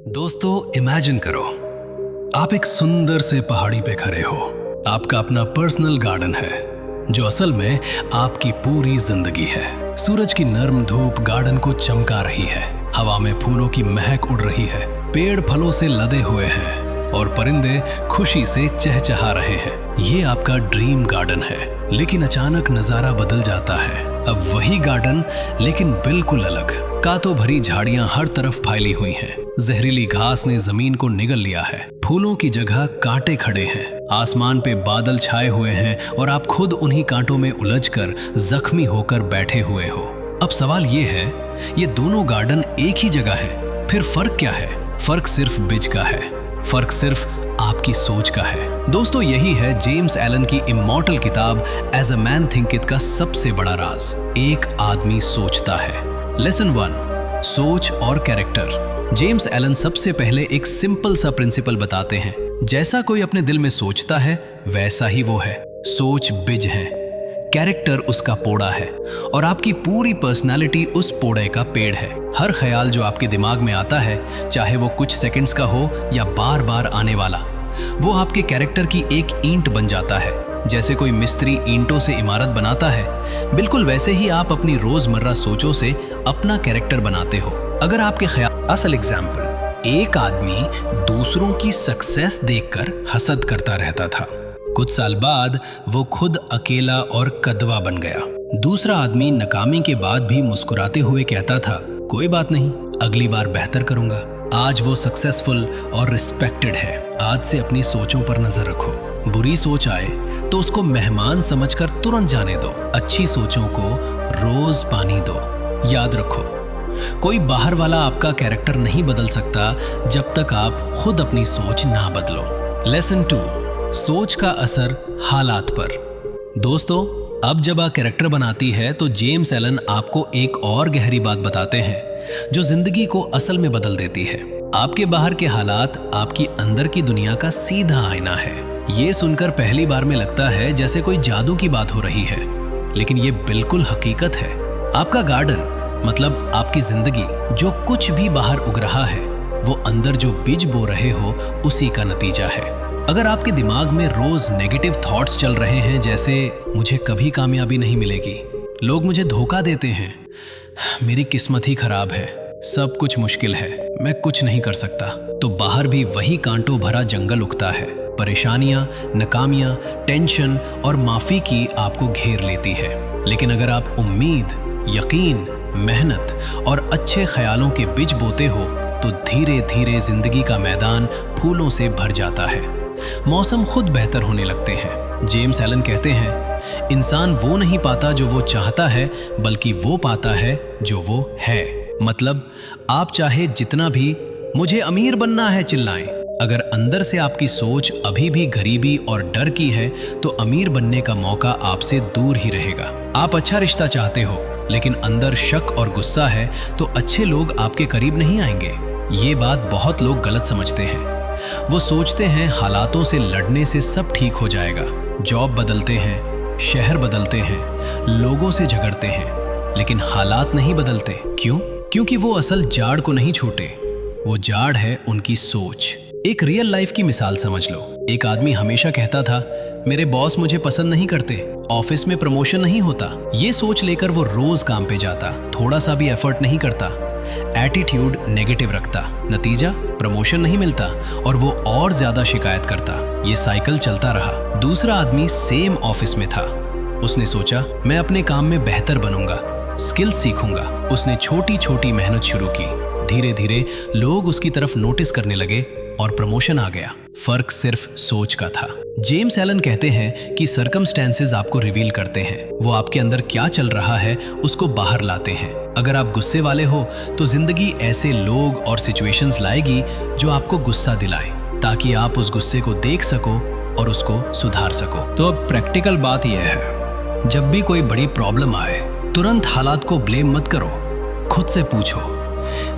दोस्तों, इमेजिन करो आप एक सुंदर से पहाड़ी पे खड़े हो। आपका अपना पर्सनल गार्डन है जो असल में आपकी पूरी जिंदगी है। सूरज की नर्म धूप गार्डन को चमका रही है, हवा में फूलों की महक उड़ रही है, पेड़ फलों से लदे हुए हैं और परिंदे खुशी से चहचहा रहे हैं। ये आपका ड्रीम गार्डन है, लेकिन अचानक नजारा बदल जाता है। अब वही गार्डन लेकिन बिल्कुल अलग। कांटों भरी झाड़ियां हर तरफ फैली हुई हैं। जहरीली घास ने जमीन को निगल लिया है। फूलों की जगह कांटे खड़े हैं। आसमान पे बादल छाए हुए हैं और आप खुद उन्हीं कांटों में उलझकर जख्मी होकर बैठे हुए हो। अब सवाल ये है, ये दोनों गार्डन एक ही जगह है, फिर फर्क क्या है? फर्क सिर्फ बीज का है, फर्क सिर्फ आपकी सोच का है। दोस्तों, यही है जेम्स एलन की इमॉर्टल किताब एज अ मैन थिंकिथ का सबसे बड़ा राज। एक आदमी सोचता है। लेसन 1, सोच और कैरेक्टर। जेम्स एलन सबसे पहले एक सिंपल सा प्रिंसिपल बताते हैं। जैसा कोई अपने दिल में सोचता है वैसा ही वो है। सोच बीज है, कैरेक्टर उसका पोड़ा है और आपकी पूरी पर्सनालिटी उस पोड़े का पेड़ है। हर ख्याल जो आपके दिमाग में आता है, चाहे वो कुछ सेकंड्स का हो या बार बार आने वाला, वो आपके कैरेक्टर की एक ईंट बन जाता है। जैसे कोई मिस्त्री ईंटों से इमारत बनाता है, बिल्कुल वैसे ही आप अपनी रोजमर्रा सोचों से अपना कैरेक्टर बनाते हो। अगर आपके ख्याल असल एग्जाम्पल, एक आदमी दूसरों की सक्सेस देखकर हसद करता रहता था। कुछ साल बाद वो खुद अकेला और कदवा बन गया। दूसरा आदमी नाकामी के बाद भी मुस्कुराते हुए कहता था, कोई बात नहीं, अगली बार बेहतर करूंगा। आज वो सक्सेसफुल और रिस्पेक्टेड है। आज से अपनी सोचों पर नजर रखो। बुरी सोच आए तो उसको मेहमान समझकर तुरंत जाने दो। अच्छी सोचों को रोज पानी दो। याद रखो, कोई बाहर वाला आपका कैरेक्टर नहीं बदल सकता जब तक आप खुद अपनी सोच ना बदलो। लेसन 2, सोच का असर हालात पर। दोस्तों, अब जब आप कैरेक्टर बनाती है तो जेम्स एलन आपको एक और गहरी बात बताते हैं जो जिंदगी को असल में बदल देती है। आपके बाहर के हालात आपकी अंदर की दुनिया का सीधा आईना है। ये सुनकर पहली बार में लगता है जैसे कोई जादू की बात हो रही है, लेकिन ये बिल्कुल हकीकत है। आपका गार्डन मतलब आपकी जिंदगी, जो कुछ भी बाहर उग रहा है वो अंदर जो बीज बो रहे हो उसी का नतीजा है। अगर आपके दिमाग में रोज नेगेटिव थॉट्स चल रहे हैं, जैसे मुझे कभी कामयाबी नहीं मिलेगी, लोग मुझे धोखा देते हैं, मेरी किस्मत ही खराब है, सब कुछ मुश्किल है, मैं कुछ नहीं कर सकता, तो बाहर भी वही कांटों भरा जंगल उगता है। परेशानियां, नाकामियां, टेंशन और माफी की आपको घेर लेती है। लेकिन अगर आप उम्मीद, यकीन, मेहनत और अच्छे ख्यालों के बीज बोते हो तो धीरे धीरे जिंदगी का मैदान फूलों से भर जाता है। मौसम खुद बेहतर होने लगते हैं। जेम्स एलन कहते हैं, इंसान वो नहीं पाता जो वो चाहता है, बल्कि वो पाता है जो वो है। मतलब आप चाहे जितना भी मुझे अमीर बनना है चिल्लाएं, अगर अंदर से आपकी सोच अभी भी गरीबी और डर की है तो अमीर बनने का मौका आपसे दूर ही रहेगा। आप अच्छा रिश्ता चाहते हो लेकिन अंदर शक और गुस्सा है तो अच्छे लोग आपके करीब नहीं आएंगे। ये बात बहुत लोग गलत समझते हैं। वो सोचते हैं हालातों से लड़ने से सब ठीक हो जाएगा। जॉब बदलते हैं, शहर बदलते हैं, लोगों से झगड़ते हैं, लेकिन हालात नहीं बदलते। क्यों? क्योंकि वो असल जाड़ को नहीं छूटे। वो जाड़ है उनकी सोच। एक रियल लाइफ की मिसाल समझ लो। एक आदमी हमेशा कहता था, मेरे बॉस मुझे पसंद नहीं करते, ऑफिस में प्रमोशन नहीं होता। ये सोच लेकर वो रोज काम पे जाता, थोड़ा सा भी एफर्ट नहीं करता, एटीट्यूड नेगेटिव रखता। नतीजा, प्रमोशन नहीं मिलता और वो और ज्यादा शिकायत करता। ये साइकिल चलता रहा। दूसरा आदमी सेम ऑफिस में था। उसने सोचा, मैं अपने काम में बेहतर बनूंगा, स्किल सीखूंगा। उसने छोटी छोटी मेहनत शुरू की। धीरे धीरे लोग उसकी तरफ नोटिस करने लगे और प्रमोशन आ गया। फर्क सिर्फ सोच का था। जेम्स एलन कहते हैं कि सर्कमस्टेंसेस आपको रिवील करते हैं। वो आपके अंदर क्या चल रहा है उसको बाहर लाते हैं। अगर आप गुस्से वाले हो तो जिंदगी ऐसे लोग और सिचुएशंस लाएगी जो आपको गुस्सा दिलाए, ताकि आप उस गुस्से को देख सको और उसको सुधार सको। तो अब प्रैक्टिकल बात यह है, जब भी कोई बड़ी प्रॉब्लम आए तुरंत हालात को ब्लेम मत करो। खुद से पूछो,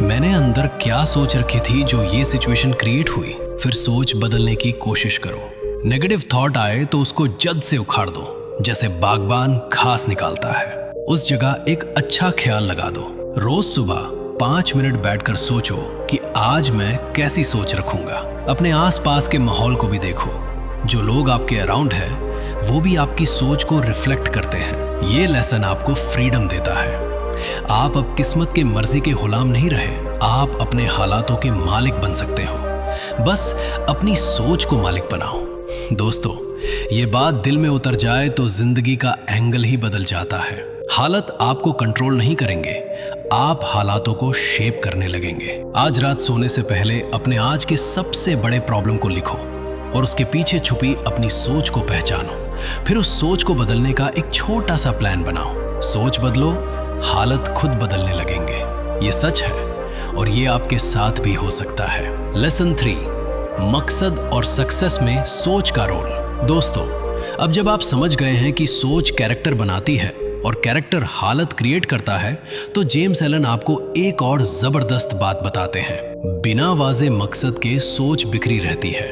मैंने अंदर क्या सोच रखी थी जो ये सिचुएशन क्रिएट हुई? फिर सोच बदलने की कोशिश करो। नेगेटिव थॉट आए तो उसको जड़ से उखाड़ दो, जैसे बागबान घास निकालता है। उस जगह एक अच्छा ख्याल लगा दो। रोज सुबह 5 मिनट बैठकर सोचो कि आज मैं कैसी सोच रखूंगा। अपने आसपास के माहौल को भी देखो, जो लोग आपके अराउंड है वो भी आपकी सोच को रिफ्लेक्ट करते हैं। ये लेसन आपको फ्रीडम देता है। आप अब किस्मत के मर्जी के गुलाम नहीं रहे, आप अपने हालातों के मालिक बन सकते हो। बस अपनी सोच को मालिक बनाओ। दोस्तों, ये बात दिल में उतर जाए तो जिंदगी का एंगल ही बदल जाता है। हालत आपको कंट्रोल नहीं करेंगे, आप हालातों को शेप करने लगेंगे। आज रात सोने से पहले अपने आज के सबसे बड़े प्रॉब्लम को लिखो और उसके पीछे छुपी अपनी सोच को पहचानो। फिर उस सोच को बदलने का एक छोटा सा प्लान बनाओ। सोच बदलो, हालत खुद बदलने लगेंगे। ये सच है और ये आपके साथ भी हो सकता है। लेसन 3, मकसद और सक्सेस में सोच का रोल। दोस्तों, अब जब आप समझ गए हैं कि सोच कैरेक्टर बनाती है और कैरेक्टर हालत क्रिएट करता है, तो जेम्स एलन आपको एक और जबरदस्त बात बताते हैं। बिना वाज़े मकसद के सोच बिखरी रहती है,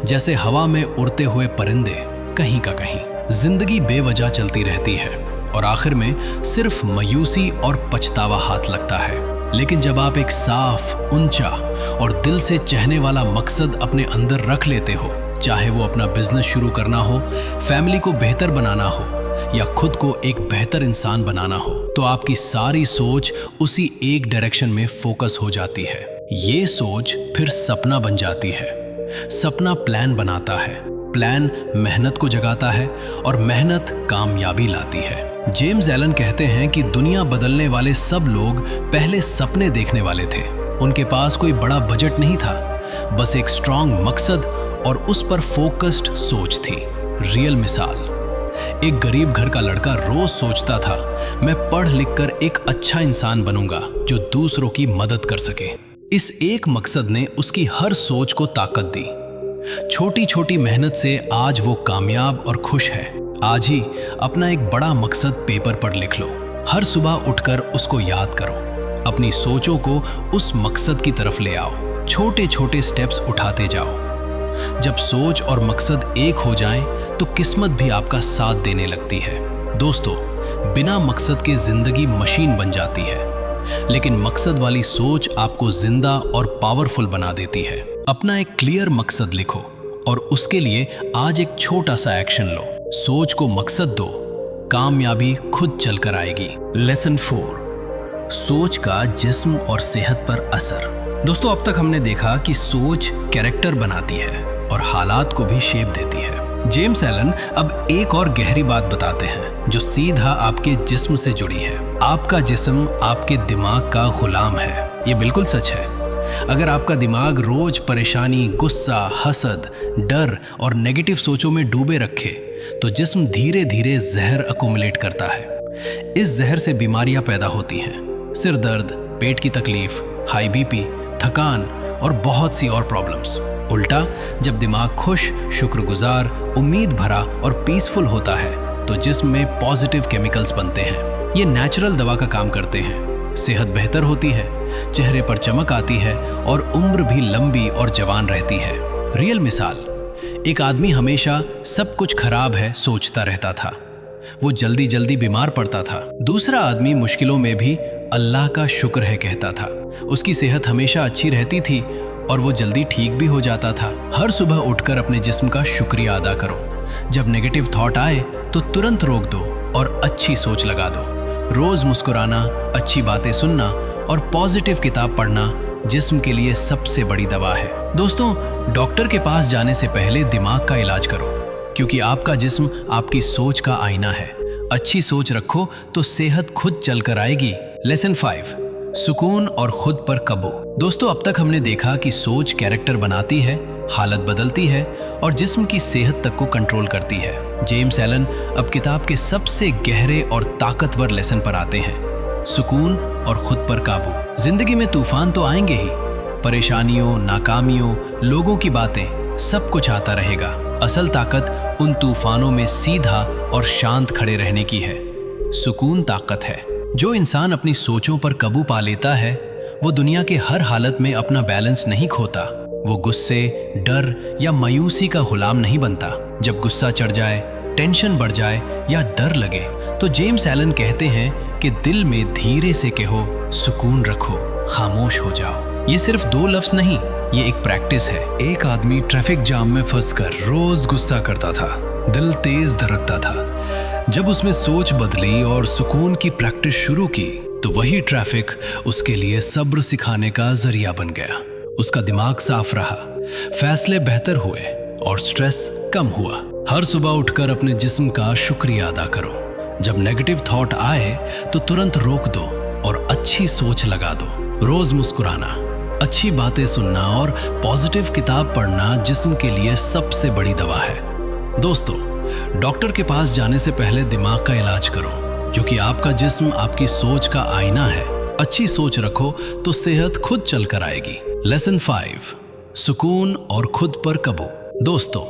जैसे हवा में उड़ते हुए परिंदे कहीं का कहीं। जिंदगी बेवजह चलती रहती है और आखिर में सिर्फ मायूसी और पछतावा हाथ लगता है। लेकिन जब आप एक साफ, ऊंचा और दिल से चाहने वाला मकसद अपने अंदर रख लेते हो, चाहे वो अपना बिजनेस शुरू करना हो, फैमिली को बेहतर बनाना हो या खुद को एक बेहतर इंसान बनाना हो, तो आपकी सारी सोच उसी एक डायरेक्शन में फोकस हो जाती है। ये सोच फिर सपना बन जाती है। सपना प्लान बनाता है, प्लान मेहनत को जगाता है और मेहनत कामयाबी लाती है। जेम्स एलन कहते हैं कि दुनिया बदलने वाले सब लोग पहले सपने देखने वाले थे। उनके पास कोई बड़ा बजट नहीं था, बस एक स्ट्रॉन्ग मकसद और उस पर फोकस्ड सोच थी। रियल मिसाल, एक गरीब घर का लड़का रोज सोचता था, मैं पढ़ लिख कर एक अच्छा इंसान बनूंगा जो दूसरों की मदद कर सके। इस एक मकसद ने उसकी हर सोच को ताकत दी। छोटी छोटी मेहनत से आज वो कामयाब और खुश है। आज ही अपना एक बड़ा मकसद पेपर पर लिख लो। हर सुबह उठकर उसको याद करो। अपनी सोचों को उस मकसद की तरफ ले आओ। छोटे छोटे स्टेप्स उठाते जाओ। जब सोच और मकसद एक हो जाएं, तो किस्मत भी आपका साथ देने लगती है। दोस्तों, बिना मकसद के जिंदगी मशीन बन जाती है, लेकिन मकसद वाली सोच आपको जिंदा और पावरफुल बना देती है। अपना एक क्लियर मकसद लिखो और उसके लिए आज एक छोटा सा एक्शन लो। सोच को मकसद दो, कामयाबी खुद चलकर आएगी। लेसन 4, सोच का जिस्म और सेहत पर असर। दोस्तों, अब तक हमने देखा कि सोच कैरेक्टर बनाती है और हालात को भी शेप देती है। जेम्स एलन अब एक और गहरी बात बताते हैं जो सीधा आपके जिस्म से जुड़ी है। आपका जिस्म आपके दिमाग का गुलाम है। ये बिल्कुल सच है। अगर आपका दिमाग रोज परेशानी, गुस्सा, हसद, डर और नेगेटिव सोचों में डूबे रखे, तो जिस्म धीरे धीरे जहर अकोमुलेट करता है। इस जहर से बीमारियां पैदा होती हैं, सिर दर्द, पेट की तकलीफ, हाई बीपी, थकान और बहुत सी और प्रॉब्लम्स। उल्टा, जब दिमाग खुश, शुक्रगुजार, उम्मीद भरा और पीसफुल होता है, तो जिस्म में पॉजिटिव केमिकल्स बनते हैं। ये नेचुरल दवा का काम करते हैं। सेहत बेहतर होती है, चेहरे पर चमक आती है और उम्र भी लंबी और जवान रहती है। रियल मिसाल, एक आदमी हमेशा सब कुछ खराब है सोचता रहता था, वो जल्दी जल्दी बीमार पड़ता था। दूसरा आदमी मुश्किलों में भी अल्लाह का शुक्र है कहता था, उसकी सेहत हमेशा अच्छी रहती थी और वो जल्दी ठीक भी हो जाता था। हर सुबह उठकर अपने जिस्म का शुक्रिया अदा करो। जब नेगेटिव थॉट आए तो तुरंत रोक दो और अच्छी सोच लगा दो। रोज मुस्कुराना, अच्छी बातें सुनना और पॉजिटिव किताब पढ़ना जिस्म के लिए सबसे बड़ी दवा है। दोस्तों, डॉक्टर के पास जाने से पहले दिमाग का इलाज करो, क्योंकि आपका जिस्म आपकी सोच का आईना है। अच्छी सोच रखो तो सेहत खुद चलकर आएगी। लेसन 5, सुकून और खुद पर काबू। दोस्तों, अब तक हमने देखा कि सोच कैरेक्टर बनाती है, हालत बदलती है और जिस्म की सेहत तक को कंट्रोल करती है। जेम्स एलन अब किताब के सबसे गहरे और ताकतवर लेसन पर आते हैं, सुकून और खुद पर काबू। जिंदगी में तूफान तो आएंगे ही, परेशानियों, नाकामियों, लोगों की बातें, सब कुछ आता रहेगा। असल ताकत उन तूफानों में सीधा और शांत खड़े रहने की है। सुकून ताकत है। जो इंसान अपनी सोचों पर काबू पा लेता है, वो दुनिया के हर हालत में अपना बैलेंस नहीं खोता। वो गुस्से, डर या मायूसी का गुलाम नहीं बनता। जब गुस्सा चढ़ जाए, टेंशन बढ़ जाए या डर लगे, तो जेम्स एलन कहते हैं कि दिल में धीरे से कहो, सुकून रखो, खामोश हो जाओ। ये सिर्फ 2 लफ्ज नहीं, ये एक प्रैक्टिस है। एक आदमी ट्रैफिक जाम में फंसकर रोज गुस्सा करता था, दिल तेज धड़कता था। जब उसमें सोच बदली और सुकून की प्रैक्टिस शुरू की तो वही ट्रैफिक उसके लिए सब्र सिखाने का जरिया बन गया। उसका दिमाग साफ रहा, फैसले बेहतर हुए और स्ट्रेस कम हुआ। हर सुबह उठकर अपने जिस्म का शुक्रिया अदा करो। जब नेगेटिव थॉट आए तो तुरंत रोक दो और अच्छी सोच लगा दो। रोज मुस्कुराना, अच्छी बातें सुनना और पॉजिटिव किताब पढ़ना जिस्म के लिए सबसे बड़ी दवा है। दोस्तों, डॉक्टर के पास जाने से पहले दिमाग का इलाज करो, क्योंकि आपका जिस्म आपकी सोच का आईना है। अच्छी सोच रखो तो सेहत खुद चल कर आएगी। लेसन 5, सुकून और खुद पर काबू। दोस्तों,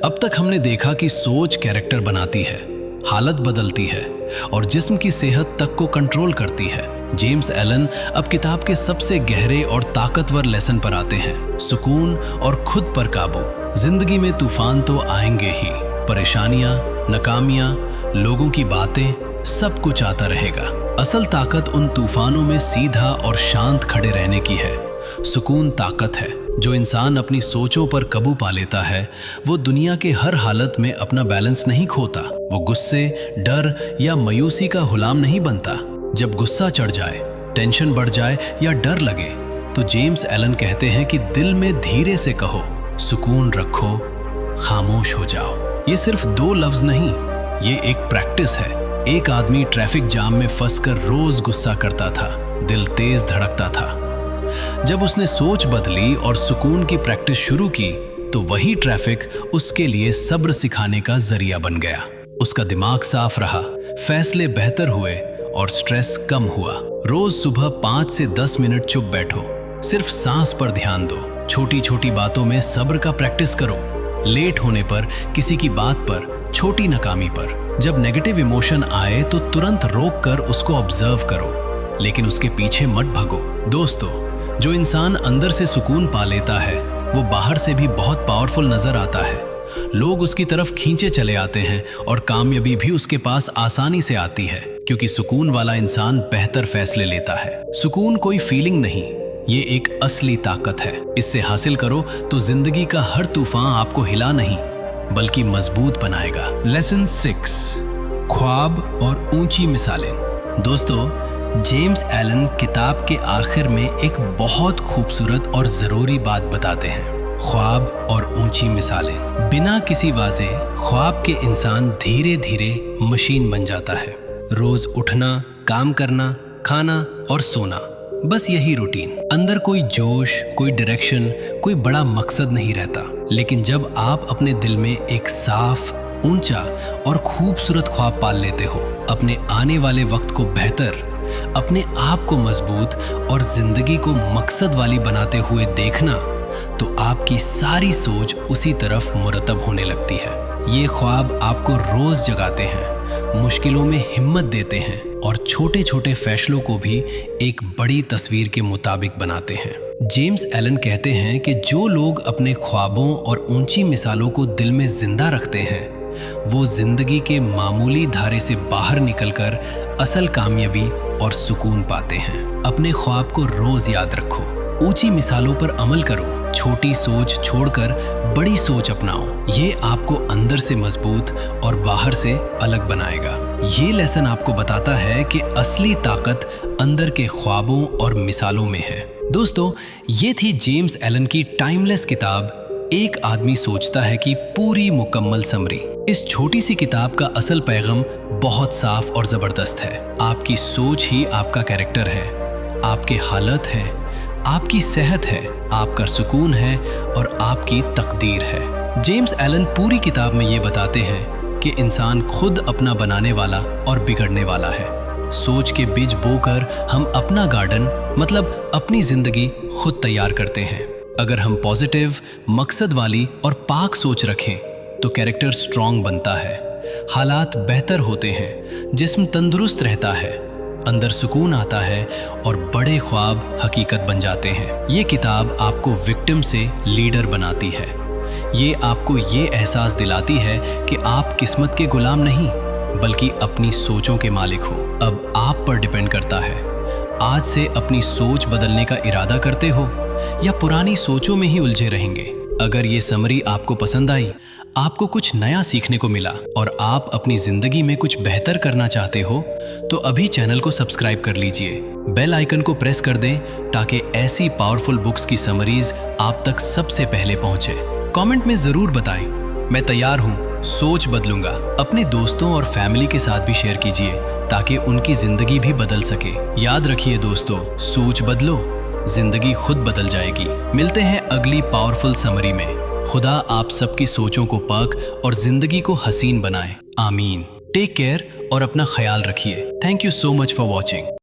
अब तक हमने देखा कि सोच कैरेक्टर बनाती है, हालत बदलती है और जिस्म की सेहत तक को कंट्रोल करती है। जेम्स एलन अब किताब के सबसे गहरे और ताकतवर लेसन पर आते हैं। सुकून और खुद पर काबू। जिंदगी में तूफान तो आएंगे ही, परेशानियां, नाकामियां, लोगों की बातें, सब कुछ आता रहेगा। असल ताकत उन तूफानों में सीधा और शांत खड़े रहने की है। सुकून ताकत है। जो इंसान अपनी सोचों पर काबू पा लेता है वो दुनिया के हर हालत में अपना बैलेंस नहीं खोता। वो गुस्से, डर या मायूसी का गुलाम नहीं बनता। जब गुस्सा चढ़ जाए, टेंशन बढ़ जाए या डर लगे तो जेम्स एलन कहते हैं कि दिल में धीरे से कहो, सुकून रखो, खामोश हो जाओ। ये सिर्फ 2 लफ्ज नहीं, ये एक प्रैक्टिस है। एक आदमी ट्रैफिक जाम में फंसकर रोज गुस्सा करता था, दिल तेज धड़कता था। जब उसने सोच बदली और सुकून की प्रैक्टिस शुरू की तो वही ट्रैफिक उसके लिए सब्र सिखाने का जरिया बन गया। उसका दिमाग साफ रहा, फैसले बेहतर हुए और स्ट्रेस कम हुआ। रोज सुबह 5 से 10 मिनट चुप बैठो, सिर्फ सांस पर ध्यान दो। छोटी छोटी बातों में सब्र का प्रैक्टिस करो। लेट होने पर, किसी की बात पर, छोटी नाकामी पर। जब नेगेटिव इमोशन आए तो तुरंत रोक कर उसको ऑब्जर्व करो, लेकिन उसके पीछे मत भागो। दोस्तों, जो इंसान अंदर से सुकून पा लेता है वो बाहर से भी बहुत पावरफुल नजर आता है। लोग उसकी तरफ खींचे चले आते हैं और कामयाबी भी उसके पास आसानी से आती है, क्योंकि सुकून वाला इंसान बेहतर फैसले लेता है। सुकून कोई फीलिंग नहीं, ये एक असली ताकत है। इससे हासिल करो तो जिंदगी का हर तूफान आपको हिला नहीं बल्कि मजबूत बनाएगा। लेसन 6, ख्वाब और ऊंची मिसालें। दोस्तों, जेम्स एलन किताब के आखिर में एक बहुत खूबसूरत और जरूरी बात बताते हैं, ख्वाब और ऊंची मिसालें। बिना किसी वाजे ख्वाब के इंसान धीरे धीरे मशीन बन जाता है। रोज उठना, काम करना, खाना और सोना, बस यही रूटीन। अंदर कोई जोश, कोई डायरेक्शन, कोई बड़ा मकसद नहीं रहता। लेकिन जब आप अपने दिल में एक साफ, ऊंचा और खूबसूरत ख्वाब पाल लेते हो, अपने आने वाले वक्त को बेहतर, अपने आप को मजबूत और जिंदगी को मकसद वाली बनाते हुए देखना, तो आपकी सारी सोच उसी तरफ मुरतब होने लगती है। ये ख्वाब आपको रोज जगाते हैं, मुश्किलों में हिम्मत देते हैं और छोटे छोटे फैसलों को भी एक बड़ी तस्वीर के मुताबिक बनाते हैं। जेम्स एलन कहते हैं कि जो लोग अपने ख्वाबों और ऊंची मिसालों को दिल में जिंदा रखते हैं वो जिंदगी के मामूली धारे से बाहर निकलकर असल कामयाबी और सुकून पाते हैं। अपने ख्वाब को रोज याद रखो, ऊंची मिसालों पर अमल करो, छोटी सोच छोड़कर बड़ी सोच अपनाओ। ये आपको अंदर से मजबूत और बाहर से अलग बनाएगा। ये लेसन आपको बताता है कि असली ताकत अंदर के ख्वाबों और मिसालों में है। दोस्तों, ये थी जेम्स एलन की टाइमलेस किताब एक आदमी सोचता है कि पूरी मुकम्मल समरी। इस छोटी सी किताब का असल पैगाम बहुत साफ और जबरदस्त है। आपकी सोच ही आपका कैरेक्टर है, आपके हालत है, आपकी सेहत है, आपका सुकून है और आपकी तकदीर है। जेम्स एलन पूरी किताब में ये बताते हैं कि इंसान खुद अपना बनाने वाला और बिगड़ने वाला है। सोच के बीज बोकर हम अपना गार्डन, मतलब अपनी जिंदगी खुद तैयार करते हैं। अगर हम पॉजिटिव, मकसद वाली और पाक सोच रखें तो कैरेक्टर स्ट्रांग बनता है, हालात बेहतर होते हैं, जिस्म तंदुरुस्त रहता है, अंदर सुकून आता है और बड़े ख्वाब हकीकत बन जाते हैं। ये किताब आपको विक्टिम से लीडर बनाती है। ये आपको ये एहसास दिलाती है कि आप किस्मत के गुलाम नहीं बल्कि अपनी सोचों के मालिक हो। अब आप पर डिपेंड करता है आज से अपनी सोच बदलने का इरादा करते हो या पुरानी सोचों में ही उलझे रहेंगे? अगर ये समरी आपको पसंद आई, आपको कुछ नया सीखने को मिला और आप अपनी जिंदगी में कुछ बेहतर करना चाहते हो, तो अभी चैनल को सब्सक्राइब कर लीजिए। बेल आइकन को प्रेस कर दें ताकि ऐसी पावरफुल बुक्स की समरीज आप तक सबसे पहले पहुंचे। कमेंट में जरूर बताएं, मैं तैयार हूं, सोच बदलूंगा। अपने दोस्तों और फैमिली के साथ भी शेयर कीजिए ताकि उनकी जिंदगी भी बदल सके। याद रखिए दोस्तों, सोच बदलो, जिंदगी खुद बदल जाएगी। मिलते हैं अगली पावरफुल समरी में। खुदा आप सबकी सोचों को पाक और जिंदगी को हसीन बनाए। आमीन। टेक केयर और अपना ख्याल रखिए। Thank you so much for watching.